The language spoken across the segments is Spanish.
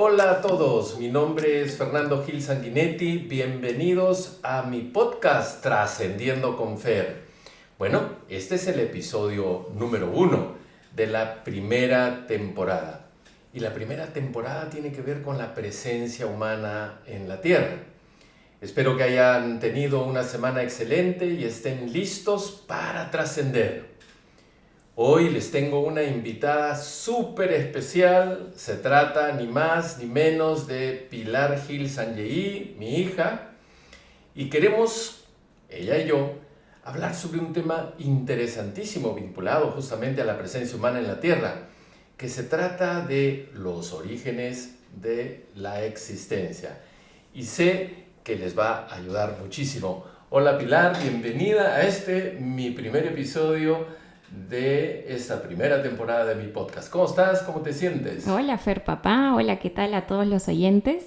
Hola a todos, mi nombre es Fernando Gil Sanguinetti, bienvenidos a mi podcast Trascendiendo con Fer. Bueno, este es el episodio número 1 de la primera temporada. Y la primera temporada tiene que ver con la presencia humana en la Tierra. Espero que hayan tenido una semana excelente y estén listos para trascender. Hoy les tengo una invitada súper especial. Se trata ni más ni menos de Pilar Gil Sanjei, mi hija. Y queremos, ella y yo, hablar sobre un tema interesantísimo vinculado justamente a la presencia humana en la Tierra, que se trata de los orígenes de la existencia. Y sé que les va a ayudar muchísimo. Hola Pilar, bienvenida a mi primer episodio de esta primera temporada de mi podcast. ¿Cómo estás? ¿Cómo te sientes? Hola Fer papá, hola, ¿qué tal a todos los oyentes?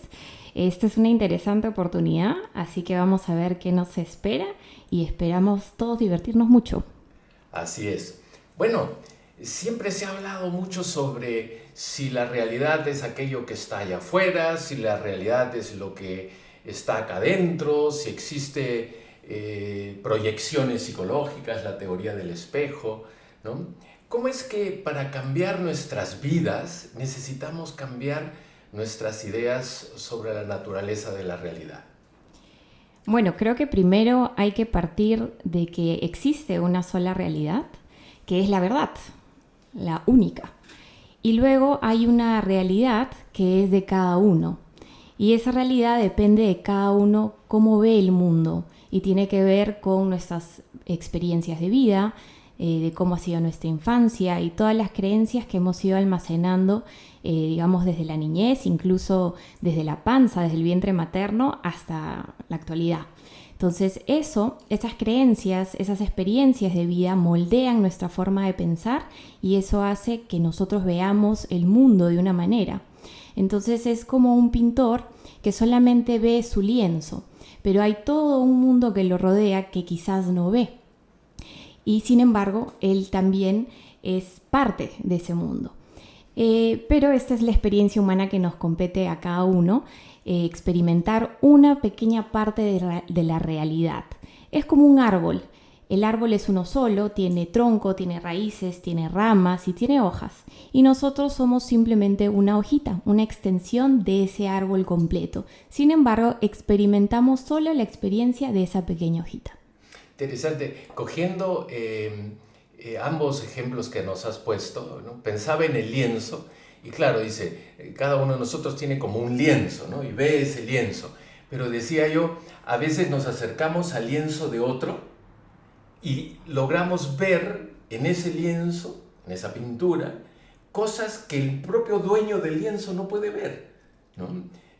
Esta es una interesante oportunidad, así que vamos a ver qué nos espera y esperamos todos divertirnos mucho. Así es. Bueno, siempre se ha hablado mucho sobre si la realidad es aquello que está allá afuera, si la realidad es lo que está acá adentro, si existe proyecciones psicológicas, la teoría del espejo, ¿no? ¿Cómo es que para cambiar nuestras vidas necesitamos cambiar nuestras ideas sobre la naturaleza de la realidad? Bueno, creo que primero hay que partir de que existe una sola realidad, que es la verdad, la única. Y luego hay una realidad que es de cada uno. Y esa realidad depende de cada uno cómo ve el mundo y tiene que ver con nuestras experiencias de vida, de cómo ha sido nuestra infancia y todas las creencias que hemos ido almacenando, digamos, desde la niñez, incluso desde la panza, desde el vientre materno hasta la actualidad. Entonces esas creencias, esas experiencias de vida moldean nuestra forma de pensar y eso hace que nosotros veamos el mundo de una manera. Entonces es como un pintor que solamente ve su lienzo, pero hay todo un mundo que lo rodea que quizás no ve. Y sin embargo, él también es parte de ese mundo. Pero esta es la experiencia humana que nos compete a cada uno, experimentar una pequeña parte de la realidad. Es como un árbol. El árbol es uno solo, tiene tronco, tiene raíces, tiene ramas y tiene hojas. Y nosotros somos simplemente una hojita, una extensión de ese árbol completo. Sin embargo, experimentamos solo la experiencia de esa pequeña hojita. Interesante. Cogiendo ambos ejemplos que nos has puesto, ¿no? Pensaba en el lienzo y claro, dice, cada uno de nosotros tiene como un lienzo, ¿no? Y ve ese lienzo. Pero decía yo, a veces nos acercamos al lienzo de otro y logramos ver en ese lienzo, en esa pintura, cosas que el propio dueño del lienzo no puede ver, ¿no?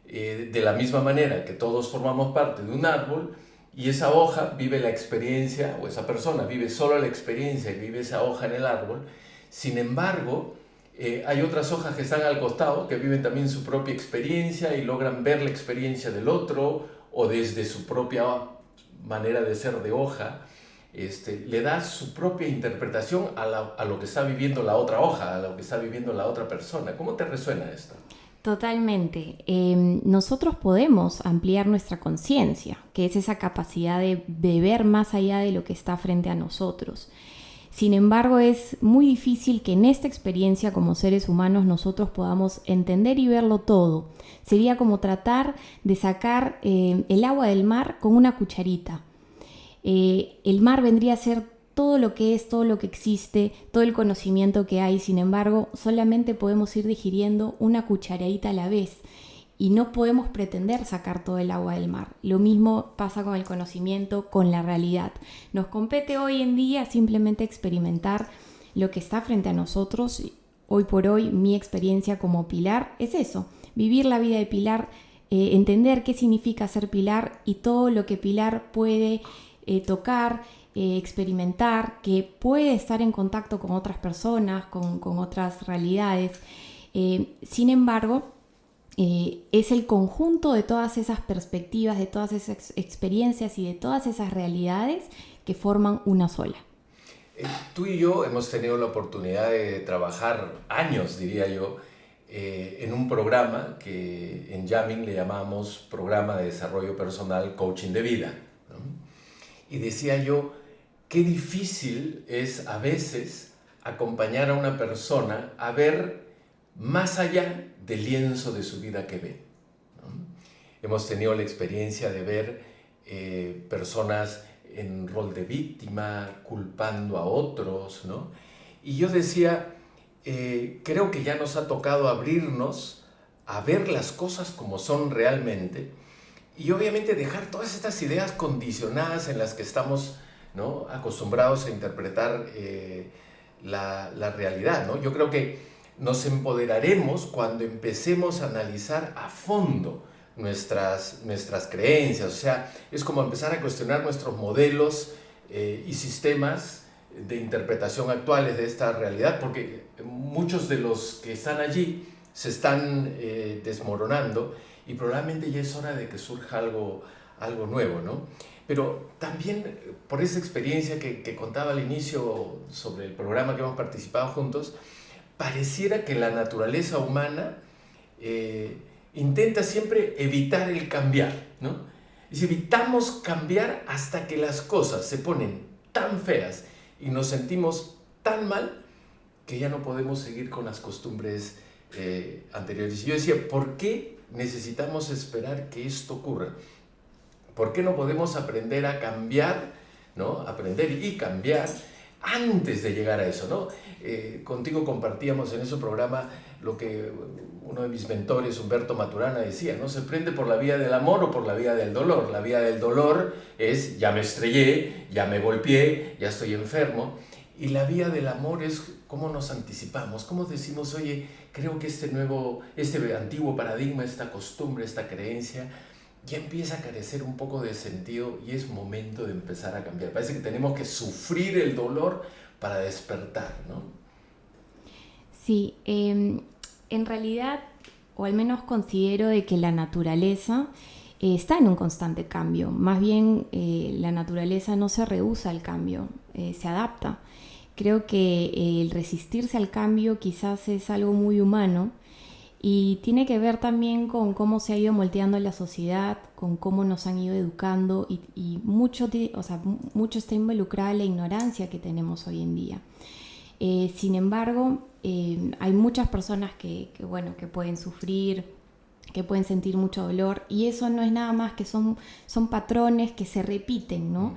De la misma manera que todos formamos parte de un árbol, y esa hoja vive la experiencia, o esa persona vive solo la experiencia y vive esa hoja en el árbol. Sin embargo, hay otras hojas que están al costado que viven también su propia experiencia y logran ver la experiencia del otro o desde su propia manera de ser de hoja. Le da su propia interpretación a lo que está viviendo la otra hoja, a lo que está viviendo la otra persona. ¿Cómo te resuena esto? Totalmente. Nosotros podemos ampliar nuestra conciencia, que es esa capacidad de ver más allá de lo que está frente a nosotros. Sin embargo, es muy difícil que en esta experiencia como seres humanos nosotros podamos entender y verlo todo. Sería como tratar de sacar el agua del mar con una cucharita. El mar vendría a ser todo lo que es, todo lo que existe, todo el conocimiento que hay. Sin embargo, solamente podemos ir digiriendo una cucharadita a la vez y no podemos pretender sacar todo el agua del mar. Lo mismo pasa con el conocimiento, con la realidad. Nos compete hoy en día simplemente experimentar lo que está frente a nosotros. Hoy por hoy, mi experiencia como Pilar es eso, vivir la vida de Pilar, entender qué significa ser Pilar y todo lo que Pilar puede tocar, experimentar, que puede estar en contacto con otras personas, con otras realidades. Sin embargo, es el conjunto de todas esas perspectivas, de todas esas experiencias y de todas esas realidades que forman una sola. Tú y yo hemos tenido la oportunidad de trabajar años, diría yo, en un programa que en Yamin le llamamos Programa de Desarrollo Personal Coaching de Vida, ¿no? Y decía yo, qué difícil es a veces acompañar a una persona a ver más allá del lienzo de su vida que ve, ¿no? Hemos tenido la experiencia de ver personas en rol de víctima, culpando a otros, ¿no? Y yo decía, creo que ya nos ha tocado abrirnos a ver las cosas como son realmente y obviamente dejar todas estas ideas condicionadas en las que estamos, ¿no?, acostumbrados a interpretar la realidad, ¿no? Yo creo que nos empoderaremos cuando empecemos a analizar a fondo nuestras creencias, o sea, es como empezar a cuestionar nuestros modelos y sistemas de interpretación actuales de esta realidad, porque muchos de los que están allí se están desmoronando y probablemente ya es hora de que surja algo nuevo, ¿no? Pero también por esa experiencia que contaba al inicio sobre el programa que hemos participado juntos, pareciera que la naturaleza humana intenta siempre evitar el cambiar, ¿no? Y si evitamos cambiar hasta que las cosas se ponen tan feas y nos sentimos tan mal que ya no podemos seguir con las costumbres anteriores. Y yo decía, ¿por qué necesitamos esperar que esto ocurra? ¿Por qué no podemos aprender a cambiar, ¿no? Aprender y cambiar antes de llegar a eso, ¿no? Contigo compartíamos en ese programa lo que uno de mis mentores, Humberto Maturana, decía, ¿no? Se prende por la vía del amor o por la vía del dolor. La vía del dolor es, ya me estrellé, ya me golpeé, ya estoy enfermo. Y la vía del amor es cómo nos anticipamos, cómo decimos, oye, creo que este antiguo paradigma, esta costumbre, esta creencia, ya empieza a carecer un poco de sentido y es momento de empezar a cambiar. Parece que tenemos que sufrir el dolor para despertar, ¿no? Sí, en realidad, o al menos considero de que la naturaleza está en un constante cambio. Más bien, la naturaleza no se rehúsa al cambio, se adapta. Creo que el resistirse al cambio quizás es algo muy humano y tiene que ver también con cómo se ha ido moldeando la sociedad, con cómo nos han ido educando y mucho está involucrada la ignorancia que tenemos hoy en día. Sin embargo, hay muchas personas que pueden sufrir, que pueden sentir mucho dolor y eso no es nada más que son patrones que se repiten, ¿no?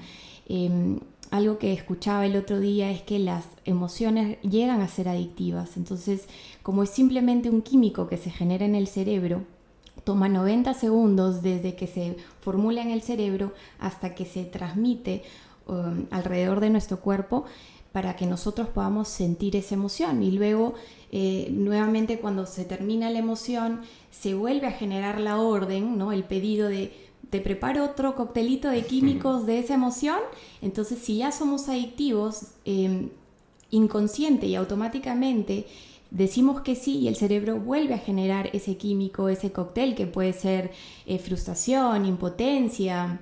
Algo que escuchaba el otro día es que las emociones llegan a ser adictivas. Entonces, como es simplemente un químico que se genera en el cerebro, toma 90 segundos desde que se formula en el cerebro hasta que se transmite alrededor de nuestro cuerpo para que nosotros podamos sentir esa emoción. Y luego, nuevamente, cuando se termina la emoción, se vuelve a generar la orden, ¿no? El pedido de te preparo otro coctelito de químicos de esa emoción. Entonces, si ya somos adictivos, inconsciente y automáticamente decimos que sí y el cerebro vuelve a generar ese químico, ese cóctel que puede ser frustración, impotencia,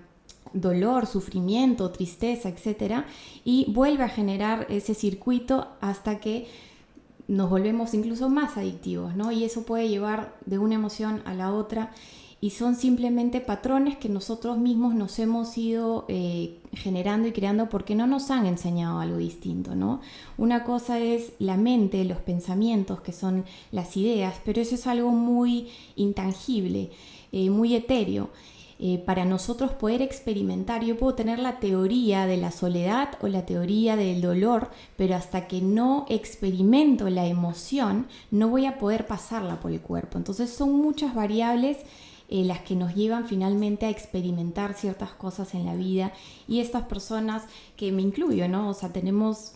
dolor, sufrimiento, tristeza, etc. Y vuelve a generar ese circuito hasta que nos volvemos incluso más adictivos, ¿no? Y eso puede llevar de una emoción a la otra. Y son simplemente patrones que nosotros mismos nos hemos ido generando y creando porque no nos han enseñado algo distinto, ¿no? Una cosa es la mente, los pensamientos, que son las ideas, pero eso es algo muy intangible, muy etéreo. Para nosotros poder experimentar, yo puedo tener la teoría de la soledad o la teoría del dolor, pero hasta que no experimento la emoción, no voy a poder pasarla por el cuerpo. Entonces son muchas variables las que nos llevan finalmente a experimentar ciertas cosas en la vida y estas personas, que me incluyo, ¿no? O sea, tenemos,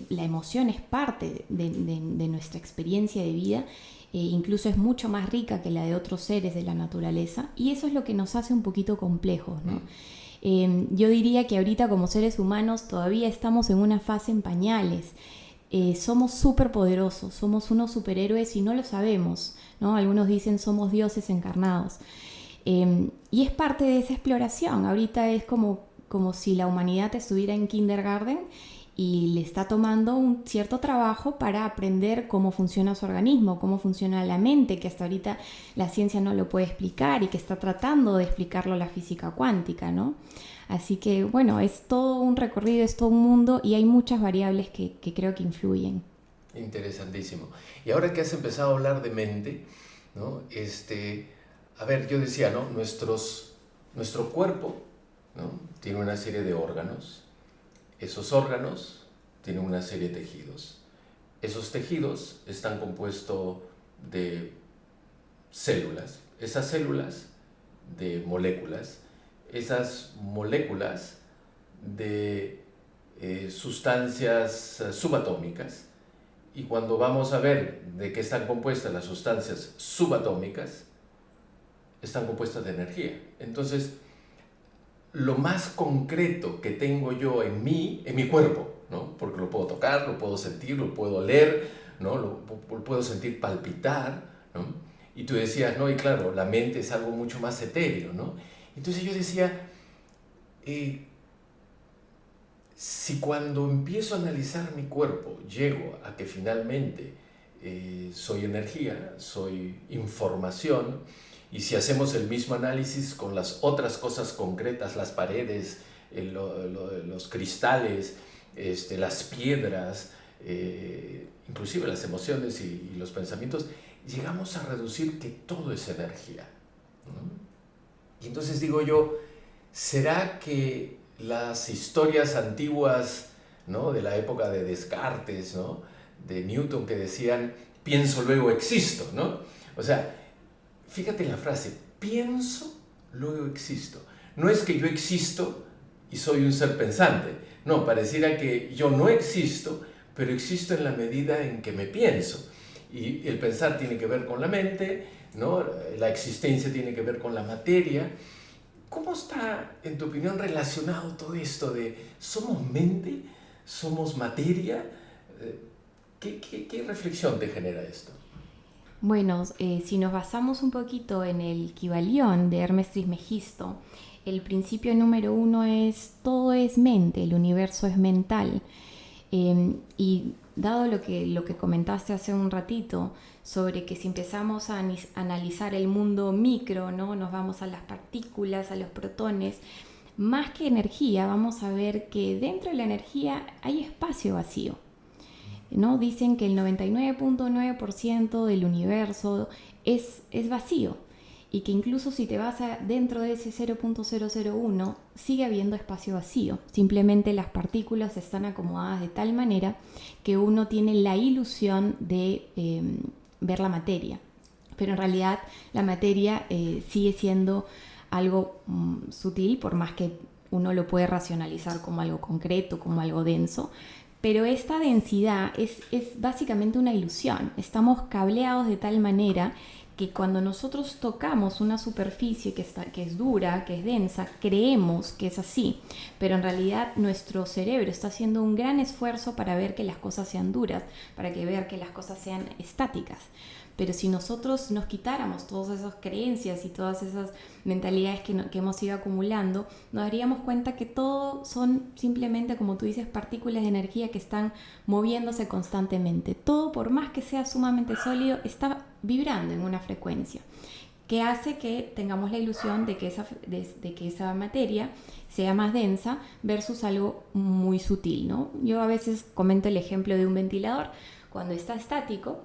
la emoción es parte de nuestra experiencia de vida, incluso es mucho más rica que la de otros seres de la naturaleza y eso es lo que nos hace un poquito complejos, ¿no? Yo diría que ahorita como seres humanos todavía estamos en una fase en pañales. Somos súper poderosos, somos unos superhéroes y no lo sabemos, ¿no? Algunos dicen somos dioses encarnados. Y es parte de esa exploración. Ahorita es como si la humanidad estuviera en kindergarten y le está tomando un cierto trabajo para aprender cómo funciona su organismo, cómo funciona la mente, que hasta ahorita la ciencia no lo puede explicar y que está tratando de explicarlo la física cuántica, ¿no? Así que, bueno, es todo un recorrido, es todo un mundo y hay muchas variables que creo que influyen. Interesantísimo. Y ahora que has empezado a hablar de mente, ¿no? A ver, yo decía, ¿no? Nuestro cuerpo, ¿no? Tiene una serie de órganos. Esos órganos tienen una serie de tejidos. Esos tejidos están compuestos de células. Esas células de moléculas. Esas moléculas de sustancias subatómicas. Y cuando vamos a ver de qué están compuestas las sustancias subatómicas, están compuestas de energía. Entonces, lo más concreto que tengo yo en mi cuerpo, ¿no? Porque lo puedo tocar, lo puedo sentir, lo puedo oler, ¿no? Lo puedo sentir palpitar, ¿no? Y tú decías, no, y claro, la mente es algo mucho más etéreo, ¿no? Entonces yo decía, si cuando empiezo a analizar mi cuerpo llego a que finalmente soy energía, soy información, y si hacemos el mismo análisis con las otras cosas concretas, las paredes, los cristales, las piedras, inclusive las emociones y los pensamientos, llegamos a reducir que todo es energía, ¿no? Y entonces digo yo, ¿será que las historias antiguas, ¿no? De la época de Descartes, ¿no? De Newton, que decían, pienso, luego existo, ¿no? O sea, fíjate en la frase, pienso, luego existo. No es que yo existo y soy un ser pensante. No, pareciera que yo no existo, pero existo en la medida en que me pienso. Y el pensar tiene que ver con la mente, ¿no? La existencia tiene que ver con la materia. ¿Cómo está, en tu opinión, relacionado todo esto de somos mente, somos materia? ¿Qué reflexión te genera esto? Bueno, si nos basamos un poquito en el Kybalión de Hermes Trismegisto, el principio número 1 es todo es mente, el universo es mental. Y dado lo que comentaste hace un ratito sobre que si empezamos a analizar el mundo micro, ¿no? Nos vamos a las partículas, a los protones, más que energía, vamos a ver que dentro de la energía hay espacio vacío, ¿no? Dicen que el 99.9% del universo es vacío y que incluso si te vas dentro de ese 0.001 sigue habiendo espacio vacío. Simplemente las partículas están acomodadas de tal manera que uno tiene la ilusión de ver la materia, pero en realidad la materia sigue siendo algo sutil, por más que uno lo puede racionalizar como algo concreto, como algo denso. Pero esta densidad es básicamente una ilusión. Estamos cableados de tal manera que cuando nosotros tocamos una superficie que es dura, que es densa, creemos que es así, pero en realidad nuestro cerebro está haciendo un gran esfuerzo para ver que las cosas sean duras, para ver que las cosas sean estáticas. Pero si nosotros nos quitáramos todas esas creencias y todas esas mentalidades que hemos ido acumulando, nos daríamos cuenta que todo son simplemente, como tú dices, partículas de energía que están moviéndose constantemente. Todo, por más que sea sumamente sólido, está vibrando en una frecuencia que hace que tengamos la ilusión de que esa materia sea más densa versus algo muy sutil, ¿no? Yo a veces comento el ejemplo de un ventilador. Cuando está estático,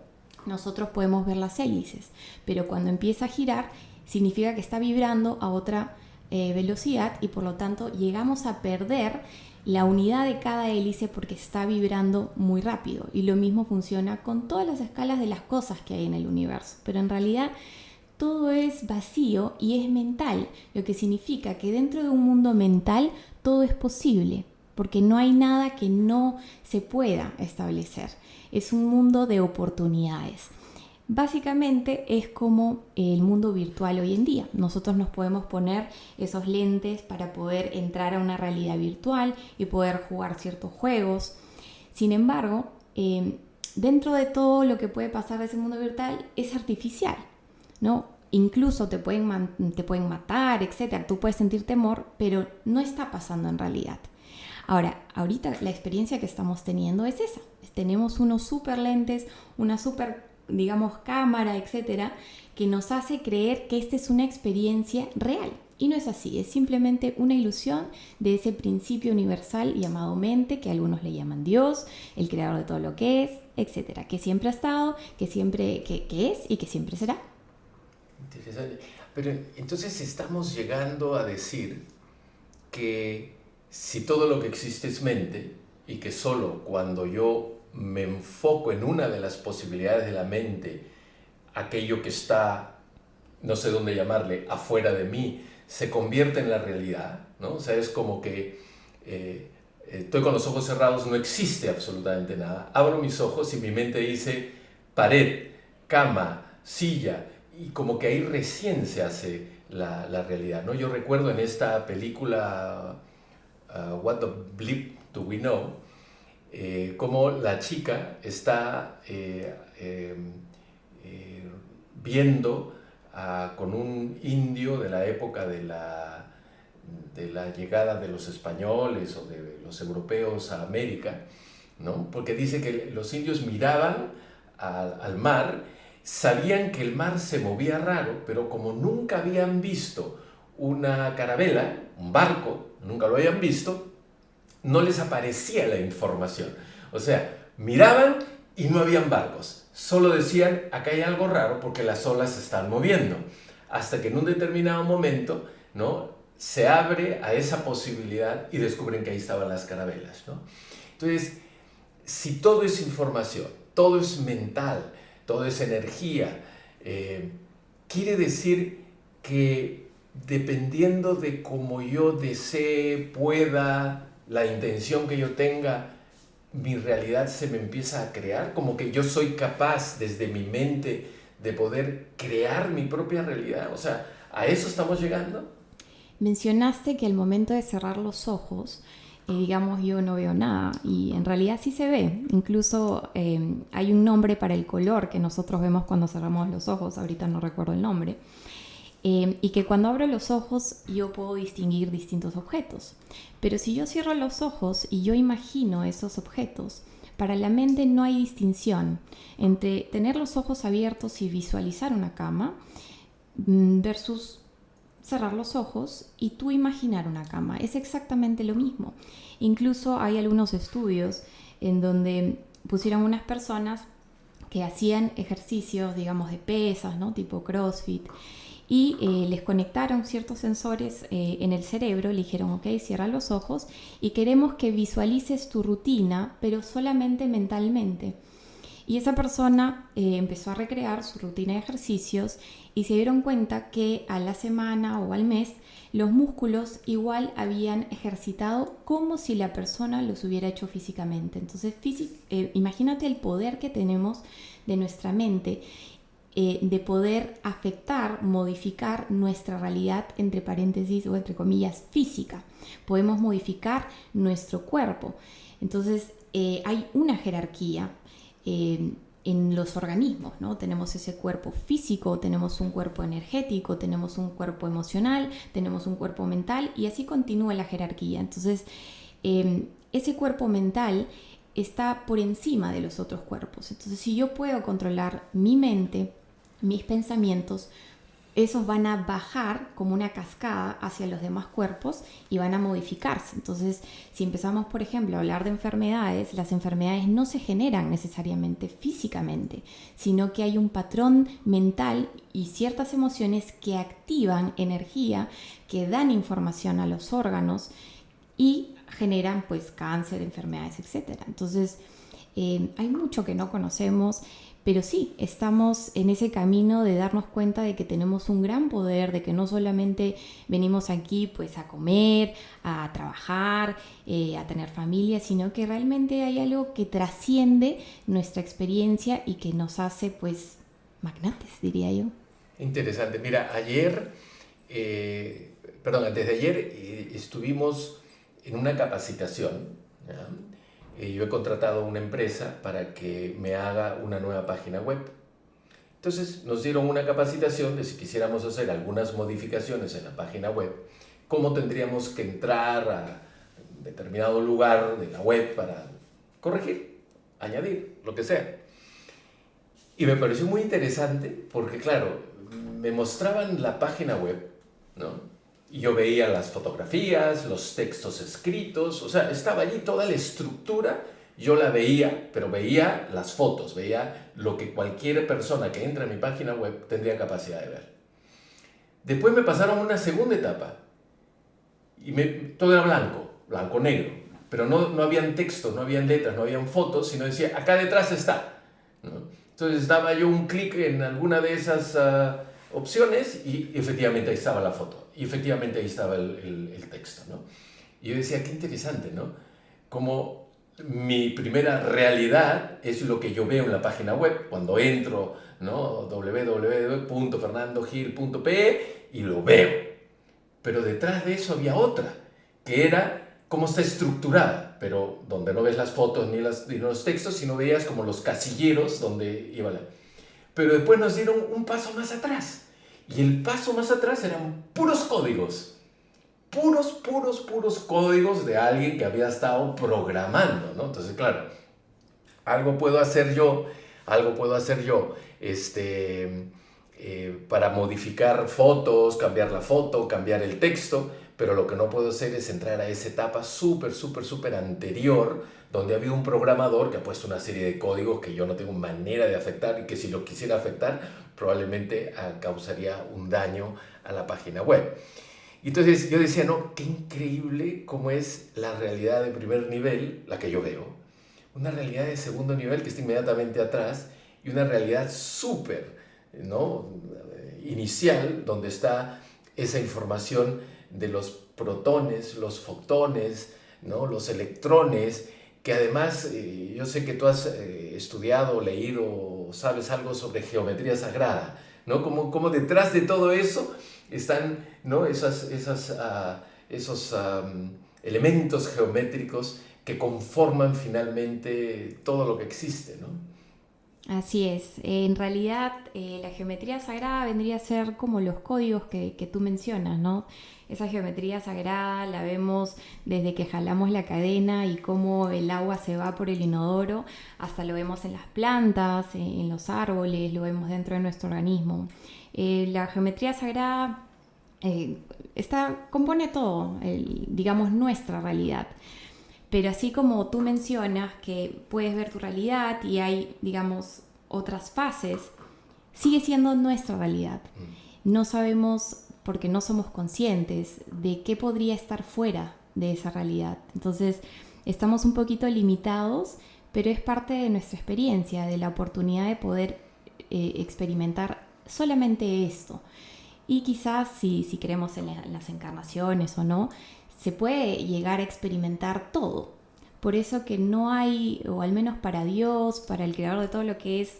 nosotros podemos ver las hélices, pero cuando empieza a girar significa que está vibrando a otra velocidad y por lo tanto llegamos a perder la unidad de cada hélice porque está vibrando muy rápido. Y lo mismo funciona con todas las escalas de las cosas que hay en el universo, pero en realidad todo es vacío y es mental, lo que significa que dentro de un mundo mental todo es posible, porque no hay nada que no se pueda establecer. Es un mundo de oportunidades. Básicamente es como el mundo virtual hoy en día. Nosotros nos podemos poner esos lentes para poder entrar a una realidad virtual y poder jugar ciertos juegos. Sin embargo, dentro de todo lo que puede pasar de ese mundo virtual es artificial, ¿no? Incluso te pueden matar, etc. Tú puedes sentir temor, pero no está pasando en realidad. Ahora, ahorita la experiencia que estamos teniendo es esa. Tenemos unos super lentes, una super, digamos, cámara, etcétera, que nos hace creer que esta es una experiencia real. Y no es así, es simplemente una ilusión de ese principio universal llamado mente, que algunos le llaman Dios, el creador de todo lo que es, etcétera, que siempre ha estado, que es y que siempre será. Interesante. Pero entonces estamos llegando a decir que si todo lo que existe es mente y que solo cuando yo me enfoco en una de las posibilidades de la mente, aquello que está, no sé dónde llamarle, afuera de mí, se convierte en la realidad, ¿no? O sea, es como que estoy con los ojos cerrados, no existe absolutamente nada. Abro mis ojos y mi mente dice pared, cama, silla, y como que ahí recién se hace la realidad, ¿no? Yo recuerdo en esta película What the Bleep Do We Know, cómo la chica está viendo con un indio de la época de la llegada de los españoles o de los europeos a América, ¿no? Porque dice que los indios miraban al mar, sabían que el mar se movía raro, pero como nunca habían visto una carabela, un barco, nunca lo habían visto, no les aparecía la información. O sea, miraban y no habían barcos. Solo decían, acá hay algo raro porque las olas se están moviendo. Hasta que en un determinado momento, ¿no?, se abre a esa posibilidad y descubren que ahí estaban las carabelas, ¿no? Entonces, si todo es información, todo es mental, todo es energía, quiere decir que dependiendo de cómo yo desee, pueda, la intención que yo tenga, mi realidad se me empieza a crear, como que yo soy capaz desde mi mente de poder crear mi propia realidad. O sea, ¿a eso estamos llegando? Mencionaste que al momento de cerrar los ojos, digamos, yo no veo nada, y en realidad sí se ve. Incluso hay un nombre para el color que nosotros vemos cuando cerramos los ojos, ahorita no recuerdo el nombre, y que cuando abro los ojos yo puedo distinguir distintos objetos. Pero si yo cierro los ojos y yo imagino esos objetos, para la mente no hay distinción entre tener los ojos abiertos y visualizar una cama versus cerrar los ojos y tú imaginar una cama. Es exactamente lo mismo. Incluso hay algunos estudios en donde pusieron unas personas que hacían ejercicios, digamos, de pesas, ¿no?, tipo CrossFit, y les conectaron ciertos sensores en el cerebro, le dijeron, ok, cierra los ojos y queremos que visualices tu rutina, pero solamente mentalmente. Y esa persona empezó a recrear su rutina de ejercicios y se dieron cuenta que a la semana o al mes los músculos igual habían ejercitado como si la persona los hubiera hecho físicamente. Entonces, imagínate el poder que tenemos de nuestra mente, de poder afectar, modificar nuestra realidad, entre paréntesis o entre comillas, física. Podemos modificar nuestro cuerpo. Entonces, hay una jerarquía en los organismos, ¿no? Tenemos ese cuerpo físico, tenemos un cuerpo energético, tenemos un cuerpo emocional, tenemos un cuerpo mental, y así continúa la jerarquía. Entonces, ese cuerpo mental está por encima de los otros cuerpos. Entonces, si yo puedo controlar mi mente, mis pensamientos, esos van a bajar como una cascada hacia los demás cuerpos y van a modificarse. Entonces, si empezamos, por ejemplo, a hablar de enfermedades, las enfermedades no se generan necesariamente físicamente, sino que hay un patrón mental y ciertas emociones que activan energía, que dan información a los órganos y generan pues cáncer, enfermedades, etc. Entonces, hay mucho que no conocemos. Pero sí, estamos en ese camino de darnos cuenta de que tenemos un gran poder, de que no solamente venimos aquí pues a comer, a trabajar, a tener familia, sino que realmente hay algo que trasciende nuestra experiencia y que nos hace pues magnates, diría yo. Interesante. Mira, antes de ayer estuvimos en una capacitación, ¿ya? Yo he contratado a una empresa para que me haga una nueva página web. Entonces nos dieron una capacitación de si quisiéramos hacer algunas modificaciones en la página web, cómo tendríamos que entrar determinado lugar de la web para corregir, añadir, lo que sea. Y me pareció muy interesante porque, claro, me mostraban la página web, ¿no? Y yo veía las fotografías, los textos escritos, o sea, estaba allí toda la estructura, yo la veía, pero veía las fotos, veía lo que cualquier persona que entra en mi página web tendría capacidad de ver. Después me pasaron a una segunda etapa, y todo era blanco-negro, pero no habían texto, no habían letras, no habían fotos, sino decía, acá detrás está, ¿no? Entonces daba yo un clic en alguna de esas opciones y efectivamente ahí estaba la foto, y efectivamente ahí estaba el texto, ¿no? Y yo decía, qué interesante, ¿no? Como mi primera realidad es lo que yo veo en la página web, cuando entro, ¿no? www.fernandogil.pe y lo veo. Pero detrás de eso había otra, que era cómo está estructurada, pero donde no ves las fotos ni los textos, sino veías como los casilleros donde iba la... Pero después nos dieron un paso más atrás, y el paso más atrás eran puros códigos, puros códigos de alguien que había estado programando, ¿no? Entonces, claro, algo puedo hacer yo, para modificar fotos, cambiar la foto, cambiar el texto, pero lo que no puedo hacer es entrar a esa etapa súper anterior, donde había un programador que ha puesto una serie de códigos que yo no tengo manera de afectar y que si lo quisiera afectar, probablemente causaría un daño a la página web. Y entonces yo decía, no, qué increíble cómo es la realidad de primer nivel, la que yo veo, una realidad de segundo nivel que está inmediatamente atrás y una realidad súper, ¿no?, inicial, donde está esa información de los protones, los fotones, ¿no?, los electrones, que además yo sé que tú has estudiado, leído, sabes algo sobre geometría sagrada, ¿no? Como detrás de todo eso están, ¿no?, esos elementos geométricos que conforman finalmente todo lo que existe, ¿no? Así es. En realidad, la geometría sagrada vendría a ser como los códigos que tú mencionas, ¿no? Esa geometría sagrada la vemos desde que jalamos la cadena y cómo el agua se va por el inodoro, hasta lo vemos en las plantas, en los árboles, lo vemos dentro de nuestro organismo. La geometría sagrada compone todo, digamos, nuestra realidad. Pero así como tú mencionas que puedes ver tu realidad y hay, digamos, otras fases, sigue siendo nuestra realidad. No sabemos, porque no somos conscientes de qué podría estar fuera de esa realidad. Entonces, estamos un poquito limitados, pero es parte de nuestra experiencia, de la oportunidad de poder experimentar solamente esto. Y quizás, si creemos en las encarnaciones o no, se puede llegar a experimentar todo. Por eso que no hay, o al menos para Dios, para el creador de todo lo que es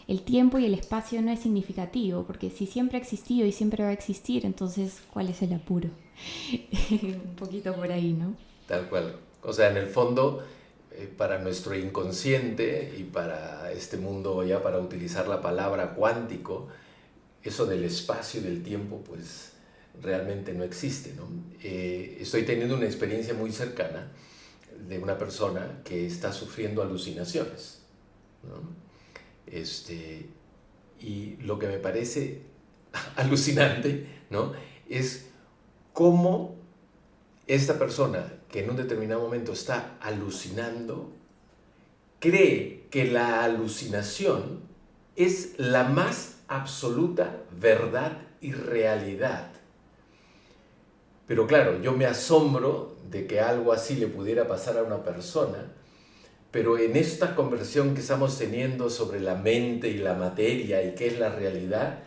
el tiempo y el espacio, no es significativo, porque si siempre ha existido y siempre va a existir, entonces, ¿cuál es el apuro? Un poquito por ahí, ¿no? Tal cual. O sea, en el fondo, para nuestro inconsciente y para este mundo, ya para utilizar la palabra cuántico, eso del espacio y del tiempo, pues realmente no existe, ¿no? Estoy teniendo una experiencia muy cercana de una persona que está sufriendo alucinaciones, ¿no? Y lo que me parece alucinante, ¿no?, es cómo esta persona que en un determinado momento está alucinando cree que la alucinación es la más absoluta verdad y realidad. Pero claro, yo me asombro de que algo así le pudiera pasar a una persona, pero en esta conversación que estamos teniendo sobre la mente y la materia y qué es la realidad,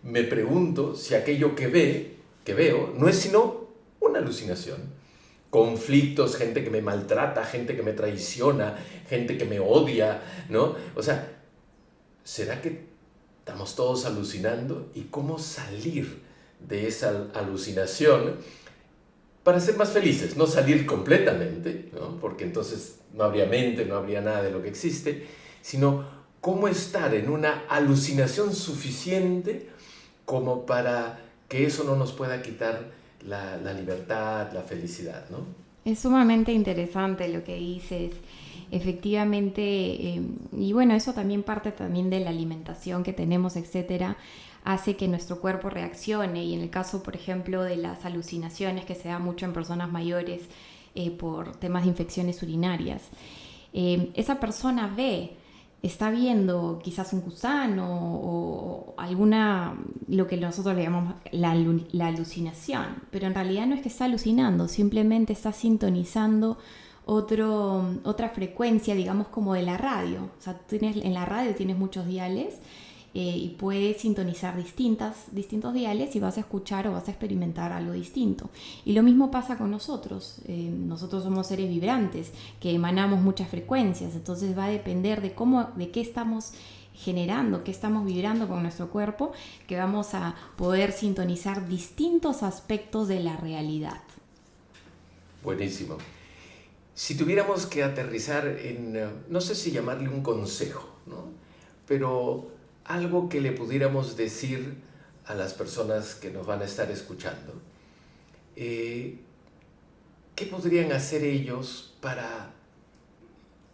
me pregunto si aquello que veo, no es sino una alucinación. Conflictos, gente que me maltrata, gente que me traiciona, gente que me odia, ¿no? O sea, ¿será que estamos todos alucinando? ¿Y cómo salir de esa alucinación para ser más felices? No salir completamente, ¿no?, porque entonces no habría mente, no habría nada de lo que existe, sino cómo estar en una alucinación suficiente como para que eso no nos pueda quitar la libertad, la felicidad, ¿no? Es sumamente interesante lo que dices. Efectivamente, y bueno, eso también parte también de la alimentación que tenemos, etcétera, hace que nuestro cuerpo reaccione. Y en el caso, por ejemplo, de las alucinaciones que se da mucho en personas mayores por temas de infecciones urinarias, esa persona está viendo quizás un gusano o alguna, lo que nosotros le llamamos la alucinación, pero en realidad no es que está alucinando, simplemente está sintonizando otra frecuencia, digamos como de la radio. O sea, en la radio tienes muchos diales y puedes sintonizar distintos diales y vas a escuchar o vas a experimentar algo distinto. Y lo mismo pasa con nosotros. Nosotros somos seres vibrantes que emanamos muchas frecuencias, entonces va a depender de qué estamos generando, qué estamos vibrando con nuestro cuerpo, que vamos a poder sintonizar distintos aspectos de la realidad. Buenísimo. Si tuviéramos que aterrizar en, no sé si llamarle un consejo, ¿no? Pero algo que le pudiéramos decir a las personas que nos van a estar escuchando, ¿qué podrían hacer ellos para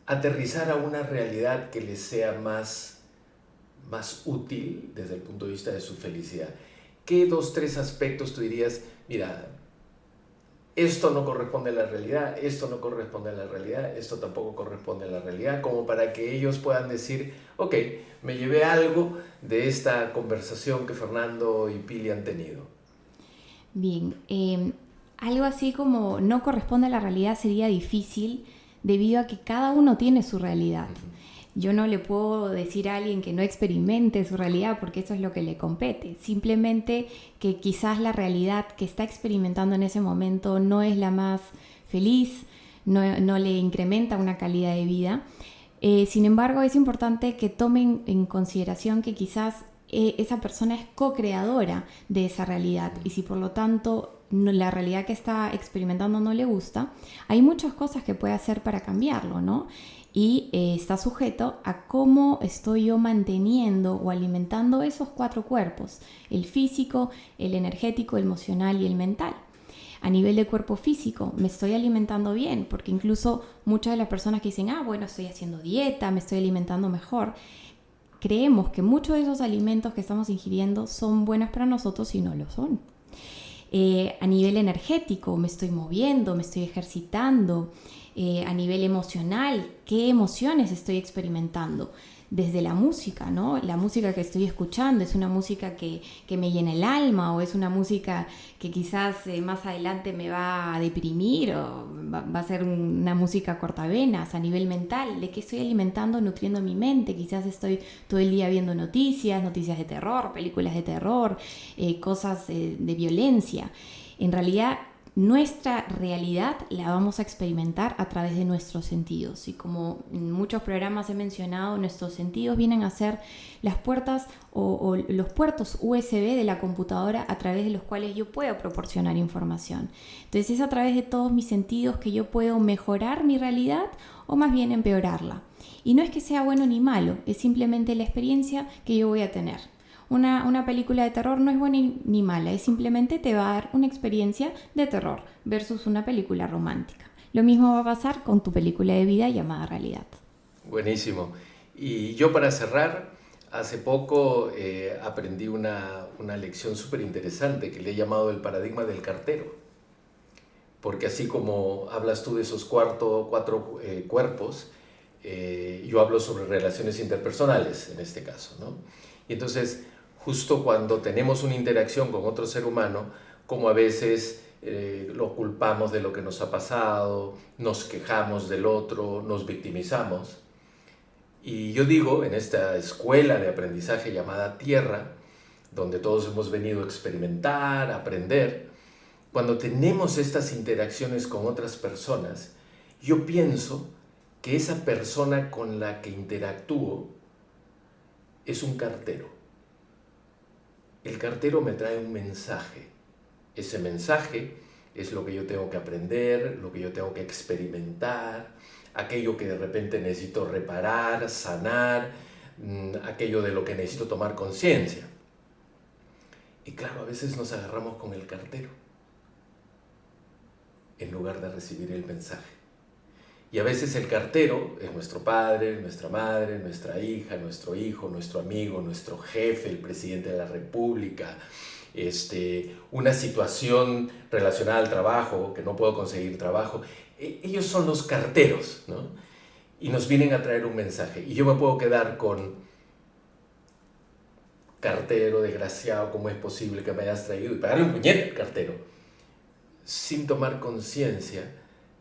aterrizar a una realidad que les sea más útil desde el punto de vista de su felicidad? ¿Qué 2, 3 aspectos tú dirías, mira, esto no corresponde a la realidad, esto no corresponde a la realidad, esto tampoco corresponde a la realidad, como para que ellos puedan decir, ok, me llevé algo de esta conversación que Fernando y Pili han tenido? Bien, algo así como no corresponde a la realidad sería difícil debido a que cada uno tiene su realidad. Yo no le puedo decir a alguien que no experimente su realidad porque eso es lo que le compete. Simplemente que quizás la realidad que está experimentando en ese momento no es la más feliz, no le incrementa una calidad de vida. Sin embargo, es importante que tomen en consideración que quizás esa persona es co-creadora de esa realidad y si por lo tanto la realidad que está experimentando no le gusta, hay muchas cosas que puede hacer para cambiarlo, ¿no? Y está sujeto a cómo estoy yo manteniendo o alimentando esos 4 cuerpos, el físico, el energético, el emocional y el mental. A nivel de cuerpo físico, me estoy alimentando bien, porque incluso muchas de las personas que dicen, bueno, estoy haciendo dieta, me estoy alimentando mejor, creemos que muchos de esos alimentos que estamos ingiriendo son buenos para nosotros y no lo son. A nivel energético, me estoy moviendo, me estoy ejercitando. A nivel emocional, ¿qué emociones estoy experimentando? Desde la música, ¿no? La música que estoy escuchando, ¿es una música que me llena el alma o es una música que quizás más adelante me va a deprimir o va a ser una música cortavenas? A nivel mental, ¿de qué estoy alimentando, nutriendo mi mente? Quizás estoy todo el día viendo noticias de terror, películas de terror, cosas de violencia. En realidad, nuestra realidad la vamos a experimentar a través de nuestros sentidos y como en muchos programas he mencionado, nuestros sentidos vienen a ser las puertas o los puertos USB de la computadora a través de los cuales yo puedo proporcionar información. Entonces es a través de todos mis sentidos que yo puedo mejorar mi realidad o más bien empeorarla. Y no es que sea bueno ni malo, es simplemente la experiencia que yo voy a tener. Una película de terror no es buena ni mala, es simplemente te va a dar una experiencia de terror versus una película romántica. Lo mismo va a pasar con tu película de vida llamada realidad. Buenísimo. Y yo para cerrar, hace poco aprendí una lección súper interesante que le he llamado el paradigma del cartero. Porque así como hablas tú de esos cuatro cuerpos, yo hablo sobre relaciones interpersonales en este caso, ¿no? Y entonces, justo cuando tenemos una interacción con otro ser humano, como a veces lo culpamos de lo que nos ha pasado, nos quejamos del otro, nos victimizamos. Y yo digo, en esta escuela de aprendizaje llamada Tierra, donde todos hemos venido a experimentar, a aprender, cuando tenemos estas interacciones con otras personas, yo pienso que esa persona con la que interactúo es un cartero. El cartero me trae un mensaje. Ese mensaje es lo que yo tengo que aprender, lo que yo tengo que experimentar, aquello que de repente necesito reparar, sanar, aquello de lo que necesito tomar conciencia. Y claro, a veces nos agarramos con el cartero. en lugar de recibir el mensaje. Y a veces el cartero es nuestro padre, nuestra madre, nuestra hija, nuestro hijo, nuestro amigo, nuestro jefe, el presidente de la República, una situación relacionada al trabajo, que no puedo conseguir trabajo. Ellos son los carteros, ¿no? Y nos vienen a traer un mensaje. Y yo me puedo quedar con: cartero, desgraciado, ¿cómo es posible que me hayas traído? Y pegarle un puñete al cartero, sin tomar conciencia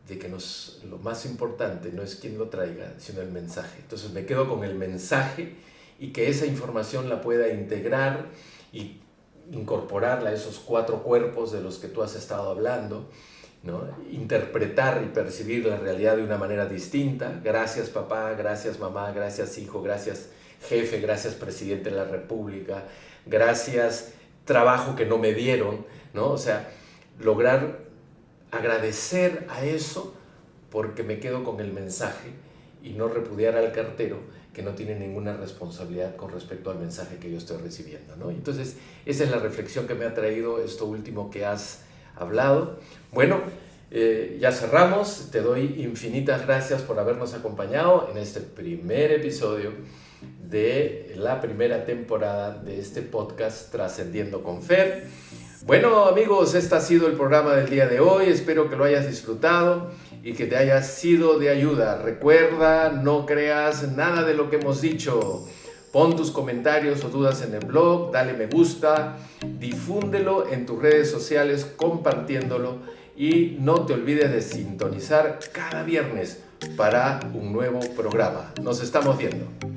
de que lo más importante no es quién lo traiga, sino el mensaje. Entonces me quedo con el mensaje y que esa información la pueda integrar y incorporarla a esos 4 cuerpos de los que tú has estado hablando, ¿no? Interpretar y percibir la realidad de una manera distinta. Gracias papá, gracias mamá, gracias hijo, gracias jefe, gracias presidente de la República, gracias trabajo que no me dieron, ¿no? O sea, lograr agradecer a eso porque me quedo con el mensaje y no repudiar al cartero que no tiene ninguna responsabilidad con respecto al mensaje que yo estoy recibiendo, ¿no? Entonces, esa es la reflexión que me ha traído esto último que has hablado. Bueno, ya cerramos. Te doy infinitas gracias por habernos acompañado en este primer episodio de la primera temporada de este podcast Trascendiendo con Fer. Bueno amigos, este ha sido el programa del día de hoy. Espero que lo hayas disfrutado y que te haya sido de ayuda. Recuerda, no creas nada de lo que hemos dicho. Pon tus comentarios o dudas en el blog, dale me gusta, difúndelo en tus redes sociales compartiéndolo y no te olvides de sintonizar cada viernes para un nuevo programa. Nos estamos viendo.